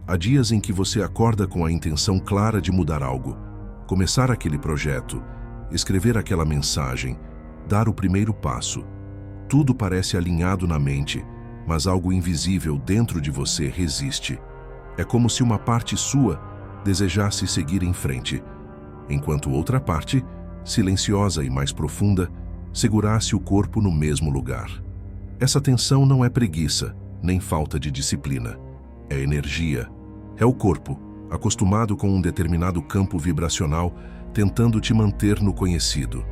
Há dias em que você acorda com a intenção clara de mudar algo, começar aquele projeto, escrever aquela mensagem, dar o primeiro passo. Tudo parece alinhado na mente, mas algo invisível dentro de você resiste. É como se uma parte sua desejasse seguir em frente, enquanto outra parte, silenciosa e mais profunda, segurasse o corpo no mesmo lugar. Essa tensão não é preguiça, nem falta de disciplina. É energia. É o corpo, acostumado com um determinado campo vibracional, tentando te manter no conhecido.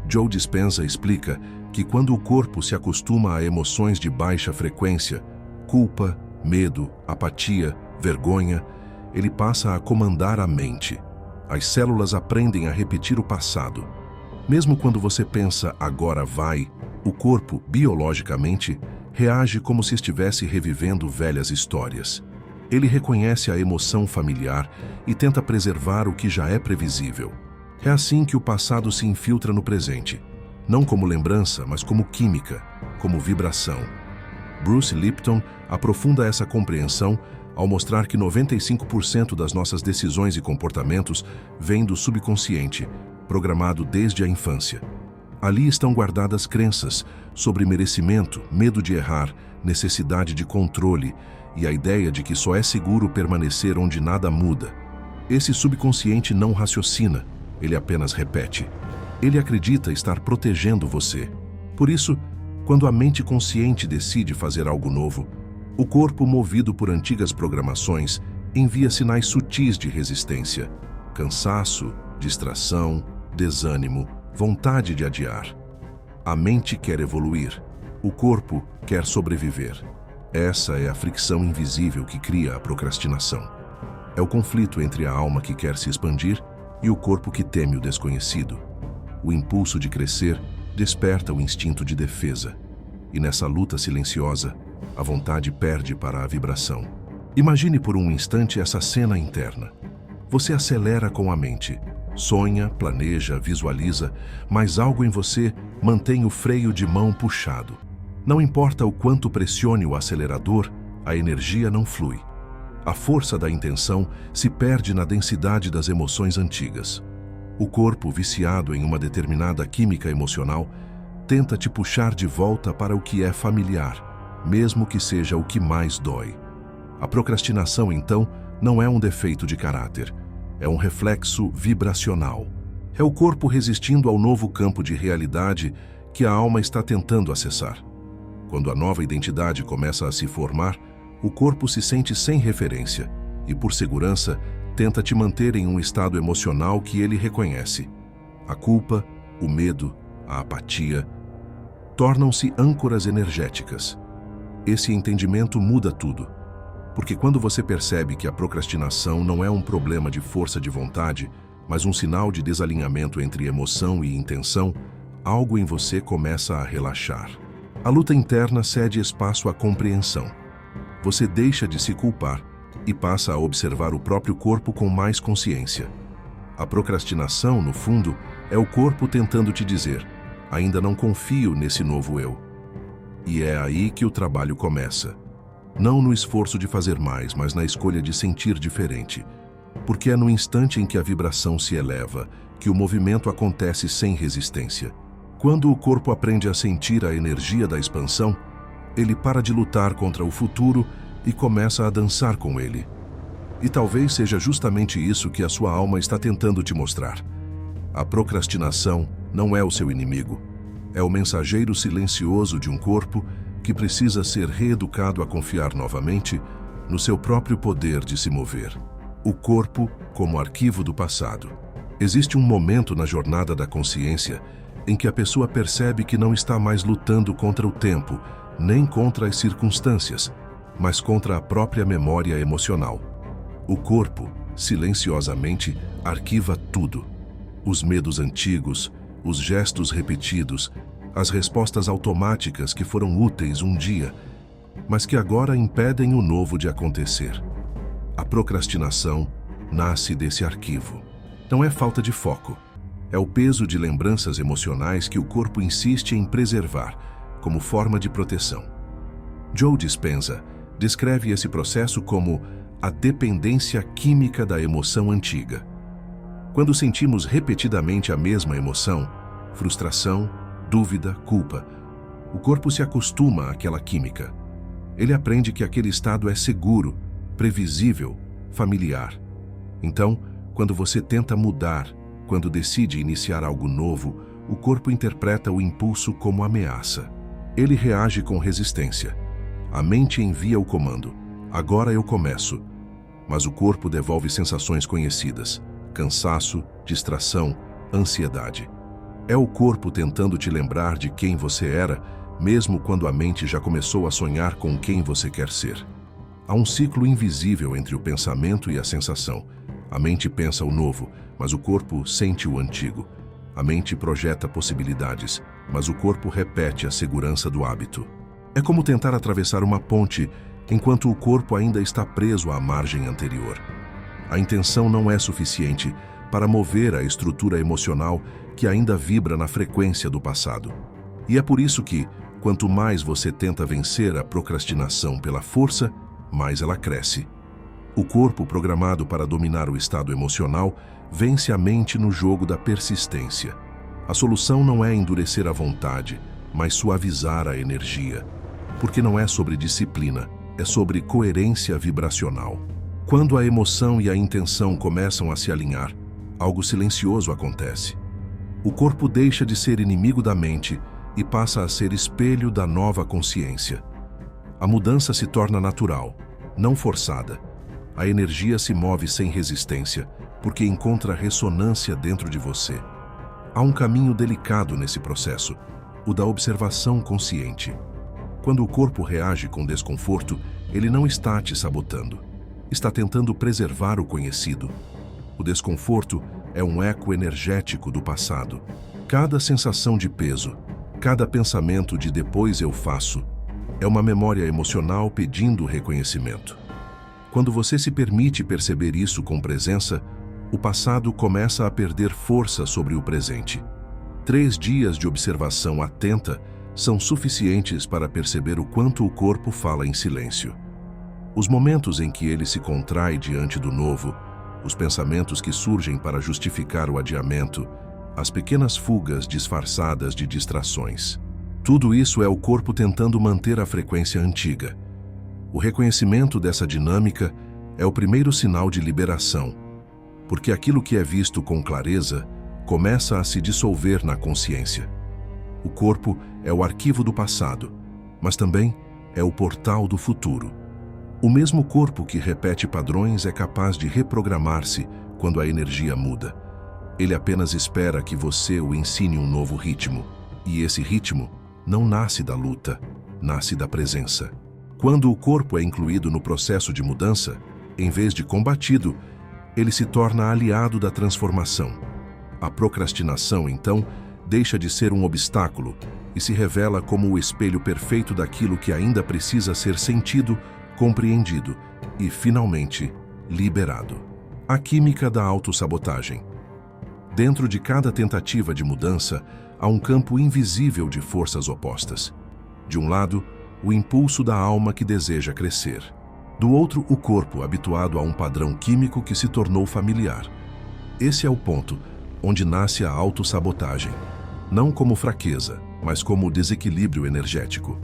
Joe Dispenza explica que quando o corpo se acostuma a emoções de baixa frequência, culpa, medo, apatia, vergonha, ele passa a comandar a mente. As células aprendem a repetir o passado. Mesmo quando você pensa agora vai, o corpo, biologicamente, reage como se estivesse revivendo velhas histórias. Ele reconhece a emoção familiar e tenta preservar o que já é previsível. É assim que o passado se infiltra no presente, não como lembrança, mas como química, como vibração. Bruce Lipton aprofunda essa compreensão ao mostrar que 95% das nossas decisões e comportamentos vêm do subconsciente, programado desde a infância. Ali estão guardadas crenças sobre merecimento, medo de errar, necessidade de controle e a ideia de que só é seguro permanecer onde nada muda. Esse subconsciente não raciocina, ele apenas repete. Ele acredita estar protegendo você. Por isso, quando a mente consciente decide fazer algo novo, o corpo, movido por antigas programações, envia sinais sutis de resistência. Cansaço, distração, desânimo, vontade de adiar. A mente quer evoluir, o corpo quer sobreviver. Essa é a fricção invisível que cria a procrastinação. É o conflito entre a alma que quer se expandir e o corpo que teme o desconhecido. O impulso de crescer desperta o instinto de defesa. E nessa luta silenciosa, a vontade perde para a vibração. Imagine por um instante essa cena interna. Você acelera com a mente. Sonha, planeja, visualiza, mas algo em você mantém o freio de mão puxado. Não importa o quanto pressione o acelerador, a energia não flui. A força da intenção se perde na densidade das emoções antigas. O corpo, viciado em uma determinada química emocional, tenta te puxar de volta para o que é familiar, mesmo que seja o que mais dói. A procrastinação, então, não é um defeito de caráter. É um reflexo vibracional. É o corpo resistindo ao novo campo de realidade que a alma está tentando acessar. Quando a nova identidade começa a se formar, o corpo se sente sem referência e, por segurança, tenta te manter em um estado emocional que ele reconhece. A culpa, o medo, a apatia tornam-se âncoras energéticas. Esse entendimento muda tudo. Porque quando você percebe que a procrastinação não é um problema de força de vontade, mas um sinal de desalinhamento entre emoção e intenção, algo em você começa a relaxar. A luta interna cede espaço à compreensão. Você deixa de se culpar e passa a observar o próprio corpo com mais consciência. A procrastinação, no fundo, é o corpo tentando te dizer: ainda não confio nesse novo eu. E é aí que o trabalho começa. Não no esforço de fazer mais, mas na escolha de sentir diferente. Porque é no instante em que a vibração se eleva que o movimento acontece sem resistência. Quando o corpo aprende a sentir a energia da expansão, ele para de lutar contra o futuro e começa a dançar com ele. E talvez seja justamente isso que a sua alma está tentando te mostrar. A procrastinação não é o seu inimigo. É o mensageiro silencioso de um corpo que precisa ser reeducado a confiar novamente no seu próprio poder de se mover. O corpo como arquivo do passado. Existe um momento na jornada da consciência em que a pessoa percebe que não está mais lutando contra o tempo, nem contra as circunstâncias, mas contra a própria memória emocional. O corpo, silenciosamente, arquiva tudo. Os medos antigos, os gestos repetidos, as respostas automáticas que foram úteis um dia, mas que agora impedem o novo de acontecer. A procrastinação nasce desse arquivo. Não é falta de foco. É o peso de lembranças emocionais que o corpo insiste em preservar, como forma de proteção. Joe Dispenza descreve esse processo como a dependência química da emoção antiga. Quando sentimos repetidamente a mesma emoção, frustração, dúvida, culpa, o corpo se acostuma àquela química. Ele aprende que aquele estado é seguro, previsível, familiar. Então, quando você tenta mudar, quando decide iniciar algo novo, o corpo interpreta o impulso como ameaça. Ele reage com resistência. A mente envia o comando: agora eu começo. Mas o corpo devolve sensações conhecidas: cansaço, distração, ansiedade. É o corpo tentando te lembrar de quem você era, mesmo quando a mente já começou a sonhar com quem você quer ser. Há um ciclo invisível entre o pensamento e a sensação. A mente pensa o novo, mas o corpo sente o antigo. A mente projeta possibilidades, mas o corpo repete a segurança do hábito. É como tentar atravessar uma ponte enquanto o corpo ainda está preso à margem anterior. A intenção não é suficiente para mover a estrutura emocional que ainda vibra na frequência do passado. E é por isso que, quanto mais você tenta vencer a procrastinação pela força, mais ela cresce. O corpo, programado para dominar o estado emocional, vence a mente no jogo da persistência. A solução não é endurecer a vontade, mas suavizar a energia. Porque não é sobre disciplina, é sobre coerência vibracional. Quando a emoção e a intenção começam a se alinhar, algo silencioso acontece. O corpo deixa de ser inimigo da mente e passa a ser espelho da nova consciência. A mudança se torna natural, não forçada. A energia se move sem resistência, porque encontra ressonância dentro de você. Há um caminho delicado nesse processo, o da observação consciente. Quando o corpo reage com desconforto, ele não está te sabotando. Está tentando preservar o conhecido. O desconforto é um eco energético do passado. Cada sensação de peso, cada pensamento de depois eu faço, é uma memória emocional pedindo reconhecimento. Quando você se permite perceber isso com presença, o passado começa a perder força sobre o presente. 3 dias de observação atenta são suficientes para perceber o quanto o corpo fala em silêncio. Os momentos em que ele se contrai diante do novo, os pensamentos que surgem para justificar o adiamento, as pequenas fugas disfarçadas de distrações. Tudo isso é o corpo tentando manter a frequência antiga. O reconhecimento dessa dinâmica é o primeiro sinal de liberação, porque aquilo que é visto com clareza começa a se dissolver na consciência. O corpo é o arquivo do passado, mas também é o portal do futuro. O mesmo corpo que repete padrões é capaz de reprogramar-se quando a energia muda. Ele apenas espera que você o ensine um novo ritmo, e esse ritmo não nasce da luta, nasce da presença. Quando o corpo é incluído no processo de mudança, em vez de combatido, ele se torna aliado da transformação. A procrastinação, então, deixa de ser um obstáculo e se revela como o espelho perfeito daquilo que ainda precisa ser sentido, compreendido e, finalmente, liberado. A química da autossabotagem. Dentro de cada tentativa de mudança, há um campo invisível de forças opostas. De um lado, o impulso da alma que deseja crescer. Do outro, o corpo habituado a um padrão químico que se tornou familiar. Esse é o ponto onde nasce a autossabotagem, não como fraqueza, mas como desequilíbrio energético.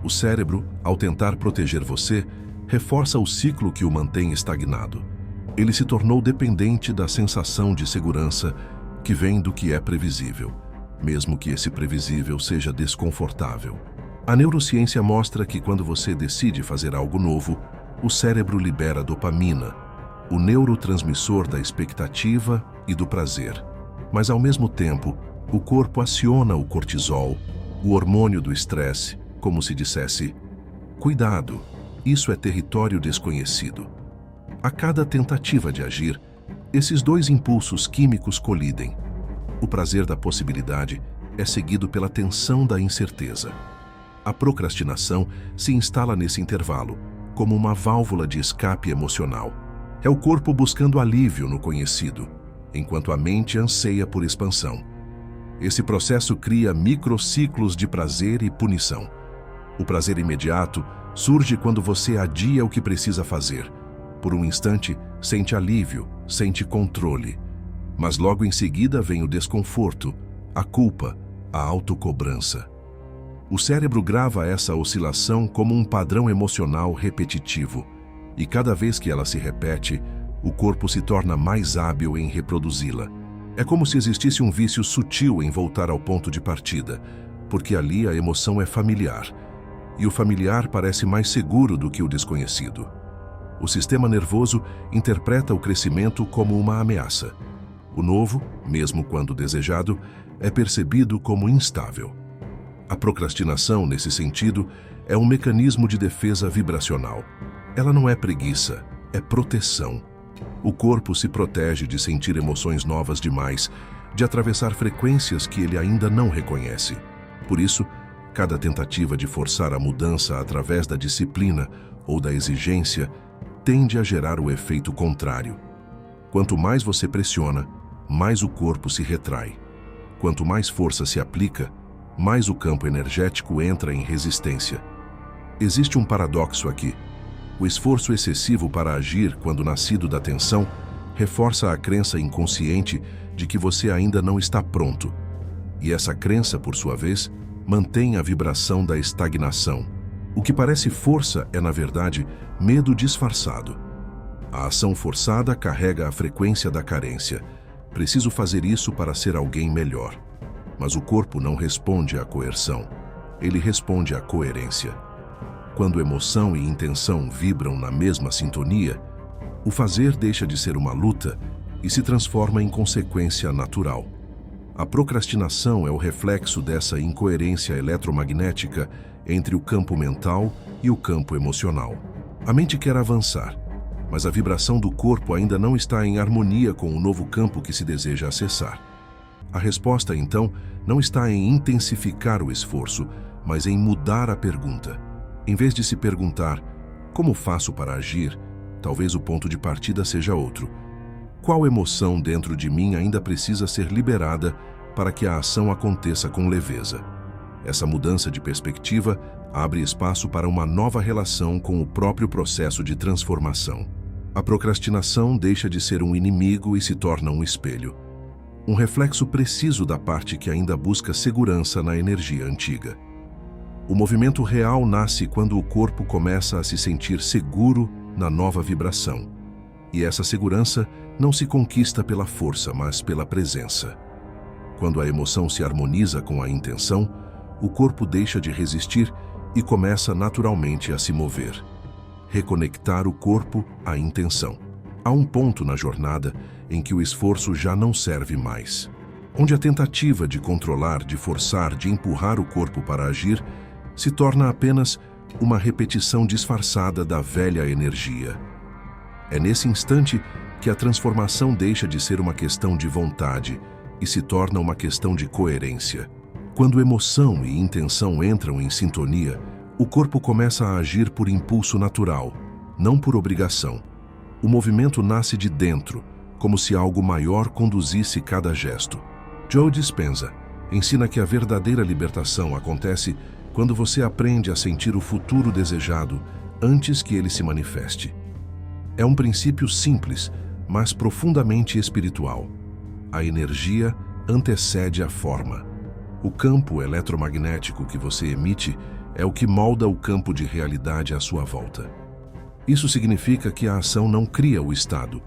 O cérebro, ao tentar proteger você, reforça o ciclo que o mantém estagnado. Ele se tornou dependente da sensação de segurança que vem do que é previsível, mesmo que esse previsível seja desconfortável. A neurociência mostra que quando você decide fazer algo novo, o cérebro libera dopamina, o neurotransmissor da expectativa e do prazer. Mas, ao mesmo tempo, o corpo aciona o cortisol, o hormônio do estresse, como se dissesse: cuidado, isso é território desconhecido. A cada tentativa de agir, esses dois impulsos químicos colidem. O prazer da possibilidade é seguido pela tensão da incerteza. A procrastinação se instala nesse intervalo, como uma válvula de escape emocional. É o corpo buscando alívio no conhecido, enquanto a mente anseia por expansão. Esse processo cria microciclos de prazer e punição. O prazer imediato surge quando você adia o que precisa fazer. Por um instante, sente alívio, sente controle. Mas logo em seguida vem o desconforto, a culpa, a autocobrança. O cérebro grava essa oscilação como um padrão emocional repetitivo, e cada vez que ela se repete, o corpo se torna mais hábil em reproduzi-la. É como se existisse um vício sutil em voltar ao ponto de partida, porque ali a emoção é familiar, e o familiar parece mais seguro do que o desconhecido. O sistema nervoso interpreta o crescimento como uma ameaça. O novo, mesmo quando desejado, é percebido como instável. A procrastinação, nesse sentido, é um mecanismo de defesa vibracional. Ela não é preguiça, é proteção. O corpo se protege de sentir emoções novas demais, de atravessar frequências que ele ainda não reconhece. Por isso, cada tentativa de forçar a mudança através da disciplina ou da exigência tende a gerar o efeito contrário. Quanto mais você pressiona, mais o corpo se retrai. Quanto mais força se aplica, mais o campo energético entra em resistência. Existe um paradoxo aqui. O esforço excessivo para agir, quando nascido da tensão, reforça a crença inconsciente de que você ainda não está pronto. E essa crença, por sua vez, mantém a vibração da estagnação. O que parece força é, na verdade, medo disfarçado. A ação forçada carrega a frequência da carência. Preciso fazer isso para ser alguém melhor. Mas o corpo não responde à coerção. Ele responde à coerência. Quando emoção e intenção vibram na mesma sintonia, o fazer deixa de ser uma luta e se transforma em consequência natural. A procrastinação é o reflexo dessa incoerência eletromagnética entre o campo mental e o campo emocional. A mente quer avançar, mas a vibração do corpo ainda não está em harmonia com o novo campo que se deseja acessar. A resposta, então, não está em intensificar o esforço, mas em mudar a pergunta. Em vez de se perguntar, como faço para agir, talvez o ponto de partida seja outro. Qual emoção dentro de mim ainda precisa ser liberada para que a ação aconteça com leveza? Essa mudança de perspectiva abre espaço para uma nova relação com o próprio processo de transformação. A procrastinação deixa de ser um inimigo e se torna um espelho. Um reflexo preciso da parte que ainda busca segurança na energia antiga. O movimento real nasce quando o corpo começa a se sentir seguro na nova vibração. E essa segurança não se conquista pela força, mas pela presença. Quando a emoção se harmoniza com a intenção, o corpo deixa de resistir e começa naturalmente a se mover. Reconectar o corpo à intenção. Há um ponto na jornada em que o esforço já não serve mais. Onde a tentativa de controlar, de forçar, de empurrar o corpo para agir se torna apenas uma repetição disfarçada da velha energia. É nesse instante que a transformação deixa de ser uma questão de vontade e se torna uma questão de coerência. Quando emoção e intenção entram em sintonia, o corpo começa a agir por impulso natural, não por obrigação. O movimento nasce de dentro, como se algo maior conduzisse cada gesto. Joe Dispenza ensina que a verdadeira libertação acontece quando você aprende a sentir o futuro desejado antes que ele se manifeste. É um princípio simples, mas profundamente espiritual. A energia antecede a forma. O campo eletromagnético que você emite é o que molda o campo de realidade à sua volta. Isso significa que a ação não cria o estado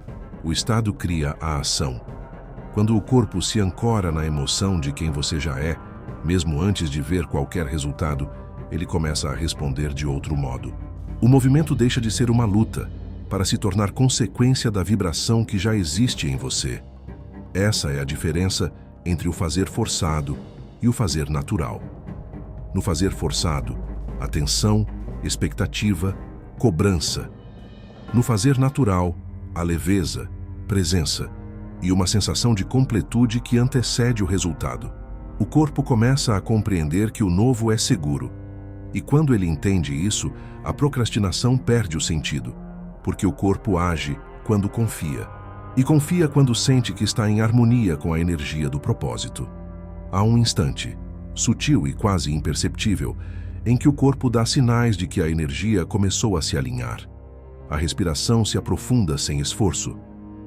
cria a ação. Quando o corpo se ancora na emoção de quem você já é, mesmo antes de ver qualquer resultado, ele começa a responder de outro modo. O movimento deixa de ser uma luta, para se tornar consequência da vibração que já existe em você. Essa é a diferença entre o fazer forçado e o fazer natural. No fazer forçado, atenção, expectativa, cobrança. No fazer natural, a leveza, presença e uma sensação de completude que antecede o resultado. O corpo começa a compreender que o novo é seguro. E quando ele entende isso, a procrastinação perde o sentido, porque o corpo age quando confia. E confia quando sente que está em harmonia com a energia do propósito. Há um instante, sutil e quase imperceptível, em que o corpo dá sinais de que a energia começou a se alinhar. A respiração se aprofunda sem esforço.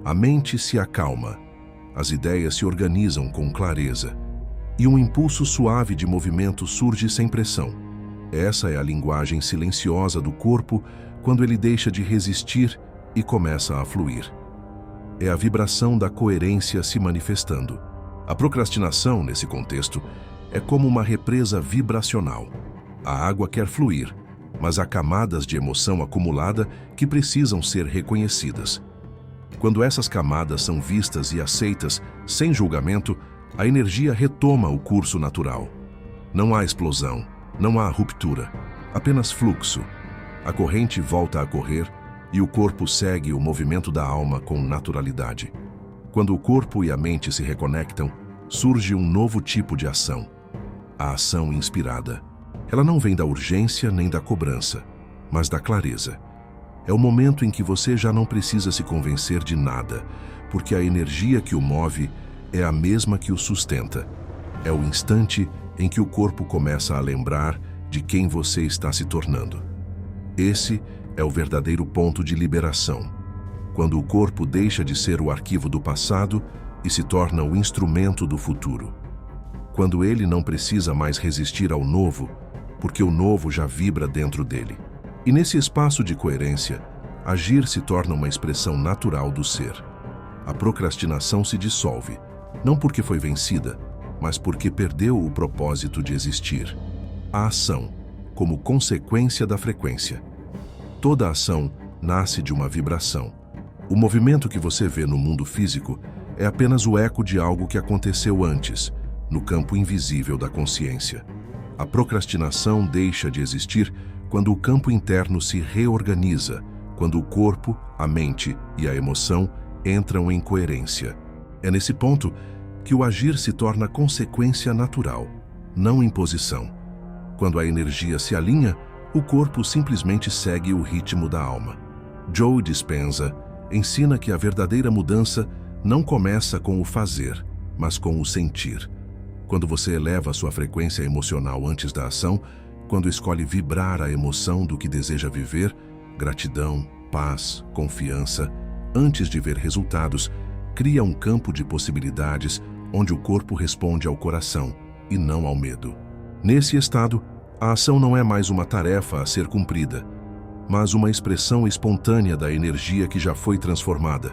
A mente se acalma. As ideias se organizam com clareza. E um impulso suave de movimento surge sem pressão. Essa é a linguagem silenciosa do corpo quando ele deixa de resistir e começa a fluir. É a vibração da coerência se manifestando. A procrastinação, nesse contexto, é como uma represa vibracional. A água quer fluir, mas há camadas de emoção acumulada que precisam ser reconhecidas. Quando essas camadas são vistas e aceitas, sem julgamento, a energia retoma o curso natural. Não há explosão, não há ruptura, apenas fluxo. A corrente volta a correr e o corpo segue o movimento da alma com naturalidade. Quando o corpo e a mente se reconectam, surge um novo tipo de ação. A ação inspirada. Ela não vem da urgência nem da cobrança, mas da clareza. É o momento em que você já não precisa se convencer de nada, porque a energia que o move é a mesma que o sustenta. É o instante em que o corpo começa a lembrar de quem você está se tornando. Esse é o verdadeiro ponto de liberação, quando o corpo deixa de ser o arquivo do passado e se torna o instrumento do futuro. Quando ele não precisa mais resistir ao novo, porque o novo já vibra dentro dele. E nesse espaço de coerência, agir se torna uma expressão natural do ser. A procrastinação se dissolve, não porque foi vencida, mas porque perdeu o propósito de existir. A ação, como consequência da frequência. Toda ação nasce de uma vibração. O movimento que você vê no mundo físico é apenas o eco de algo que aconteceu antes, no campo invisível da consciência. A procrastinação deixa de existir quando o campo interno se reorganiza, quando o corpo, a mente e a emoção entram em coerência. É nesse ponto que o agir se torna consequência natural, não imposição. Quando a energia se alinha, o corpo simplesmente segue o ritmo da alma. Joe Dispenza ensina que a verdadeira mudança não começa com o fazer, mas com o sentir. Quando você eleva sua frequência emocional antes da ação, quando escolhe vibrar a emoção do que deseja viver, gratidão, paz, confiança, antes de ver resultados, cria um campo de possibilidades onde o corpo responde ao coração e não ao medo. Nesse estado, a ação não é mais uma tarefa a ser cumprida, mas uma expressão espontânea da energia que já foi transformada.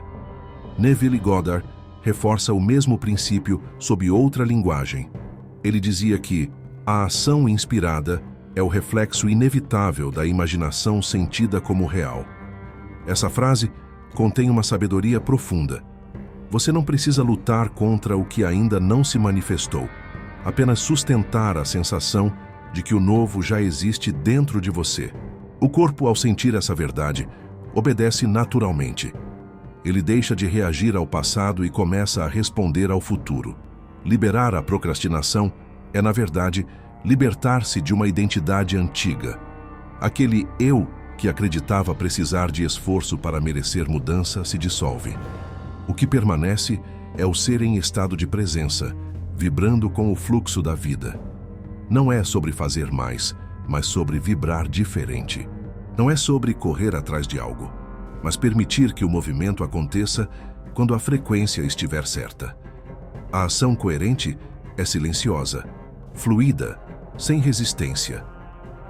Neville Goddard reforça o mesmo princípio sob outra linguagem. Ele dizia que a ação inspirada é o reflexo inevitável da imaginação sentida como real. Essa frase contém uma sabedoria profunda. Você não precisa lutar contra o que ainda não se manifestou, apenas sustentar a sensação de que o novo já existe dentro de você. O corpo, ao sentir essa verdade, obedece naturalmente. Ele deixa de reagir ao passado e começa a responder ao futuro. Liberar a procrastinação é, na verdade, libertar-se de uma identidade antiga. Aquele eu que acreditava precisar de esforço para merecer mudança se dissolve. O que permanece é o ser em estado de presença, vibrando com o fluxo da vida. Não é sobre fazer mais, mas sobre vibrar diferente. Não é sobre correr atrás de algo, mas permitir que o movimento aconteça quando a frequência estiver certa. A ação coerente é silenciosa, fluida, sem resistência.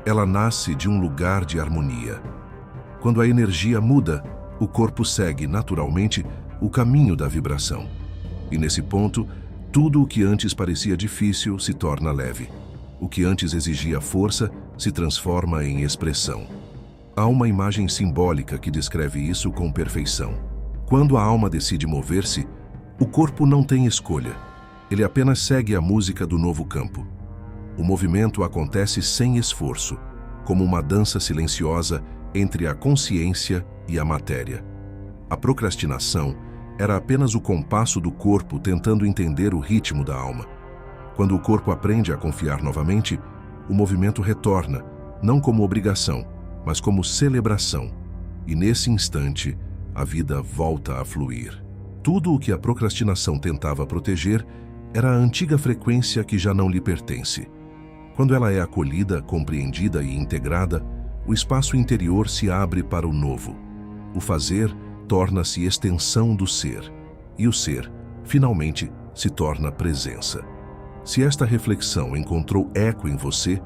Ela nasce de um lugar de harmonia. Quando a energia muda, o corpo segue naturalmente o caminho da vibração. E nesse ponto, tudo o que antes parecia difícil se torna leve. O que antes exigia força se transforma em expressão. Há uma imagem simbólica que descreve isso com perfeição. Quando a alma decide mover-se, o corpo não tem escolha. Ele apenas segue a música do novo campo. O movimento acontece sem esforço, como uma dança silenciosa entre a consciência e a matéria. A procrastinação era apenas o compasso do corpo tentando entender o ritmo da alma. Quando o corpo aprende a confiar novamente, o movimento retorna, não como obrigação, mas como celebração. E nesse instante, a vida volta a fluir. Tudo o que a procrastinação tentava proteger era a antiga frequência que já não lhe pertence. Quando ela é acolhida, compreendida e integrada, o espaço interior se abre para o novo. O fazer torna-se extensão do ser, e o ser, finalmente, se torna presença. Se esta reflexão encontrou eco em você,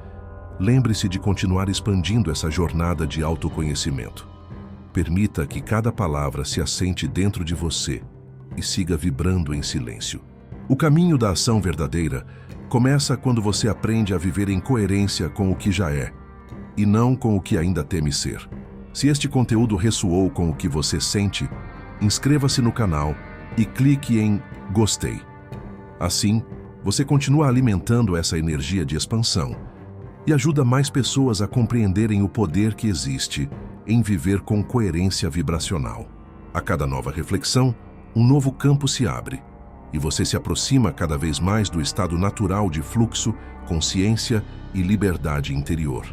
lembre-se de continuar expandindo essa jornada de autoconhecimento. Permita que cada palavra se assente dentro de você e siga vibrando em silêncio. O caminho da ação verdadeira começa quando você aprende a viver em coerência com o que já é, e não com o que ainda teme ser. Se este conteúdo ressoou com o que você sente, inscreva-se no canal e clique em Gostei. Assim, você continua alimentando essa energia de expansão e ajuda mais pessoas a compreenderem o poder que existe em viver com coerência vibracional. A cada nova reflexão, um novo campo se abre e você se aproxima cada vez mais do estado natural de fluxo, consciência e liberdade interior.